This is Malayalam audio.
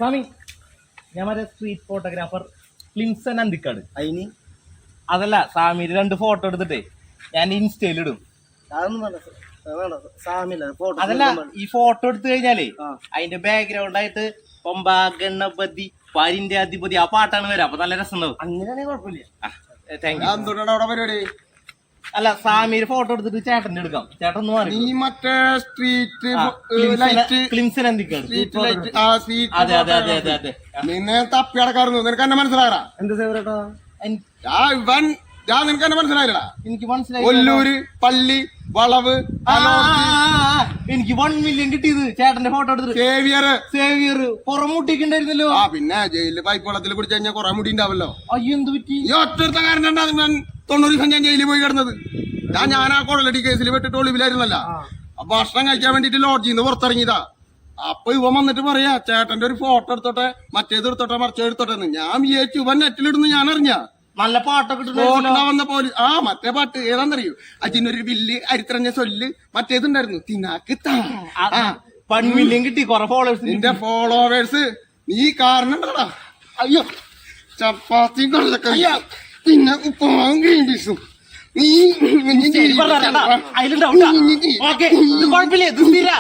സ്വാമി ഞാൻ മറ്റേ സ്ട്രീറ്റ് ഫോട്ടോഗ്രാഫർ ക്ലിൻസൺ അന്തിക്കാട്. അതിന് അതല്ല സ്വാമിയുടെ 2 ഫോട്ടോ എടുത്തിട്ടേ ഞാൻ ഇൻസ്റ്റയിൽ ഇടും. അതല്ല ഈ ഫോട്ടോ എടുത്തു കഴിഞ്ഞാലേ അതിന്റെ ബാക്ക്ഗ്രൗണ്ട് ആയിട്ട് പമ്പ ഗണപതി പാരിന്റെ അധിപതി ആ പാട്ടാണ് വരാം. അപ്പൊ നല്ല രസം ഉണ്ടാവും. അങ്ങനെയാണെങ്കിൽ കുഴപ്പമില്ല. Thank you. അല്ല സ്വാമിയുടെ ഫോട്ടോ എടുത്തിട്ട് ചേട്ടന്റെ എടുക്കാം. ചേട്ടൻ ഒന്ന് മാറി. നീ മറ്റേ സ്ട്രീറ്റ് ക്ലിൻസൺ അന്തിക്കാട്. അതെ അതെ അതെ അതെ അതെ. നിന്നെ തപ്പി അടക്കാറുന്നു. നിനക്ക് എന്നെ മനസ്സിലായടാ? എന്ത് സേവരേട്ടാ? ഇവൻ നിനക്ക് എന്നെ മനസ്സിലായില്ലടാ? എനിക്ക് മനസ്സിലായി. ഒല്ലൂര് പള്ളി വളവ് എനിക്ക് 1 മില്യൺ കിട്ടിയത് ചേട്ടന്റെ ഫോട്ടോ എടുത്തിട്ട്. സേവിയർ പുറമുട്ടിക്കുണ്ടായിരുന്നല്ലോ. പിന്നെ ജയിലില് പൈപ്പ് വെള്ളത്തിൽ പിടിച്ചു കഴിഞ്ഞാൽ കുറെ മുടി ഉണ്ടാവല്ലോ. അയ്യോ എന്ത് പറ്റി? ഈ ഒറ്റ കാരണം 90 ദിവസം ഞാൻ ജയിലിൽ പോയി കിടന്നത്. ഞാൻ ആ കൊള്ളടി കേസിൽ പെട്ടിട്ട് ഒളിവിലായിരുന്നല്ല. ഭക്ഷണം കഴിക്കാൻ വേണ്ടിട്ട് ലോഡ്ജിൽ നിന്ന് പുറത്തിറങ്ങിയതാ. അപ്പൊ ഇവൻ വന്നിട്ട് പറയാ ചേട്ടന്റെ ഒരു ഫോട്ടോ എടുത്തോട്ടെ, മറ്റേത് എടുത്തോട്ടെ, മറിച്ചത് എടുത്തോട്ടെ. ഞാൻ വിചാരിച്ചു ഇവൻ നെറ്റിലിടുന്നു. ഞാൻ അറിഞ്ഞ നല്ല പാട്ടൊക്കെ വന്ന പോലെ മറ്റേ പാട്ട് ഏതാന്നറിയൂ? അതിനൊരു വില്ല് അരിത്രഞ്ഞ സൊല്ല് മറ്റേതുണ്ടായിരുന്നു തിനാക്ക് 1 മില്യൺ കിട്ടി. കുറെ ഫോളോവേഴ്സ്. നിന്റെ ഫോളോവേഴ്സ് നീ കാരണം അയ്യോ ചപ്പാത്തി കൊള്ളക്കയ്യ പിന്നെ ഉപ്പുമാവും ഗ്രീൻ പീസും നീ അതിലുണ്ടാവും. കുഴപ്പമില്ല.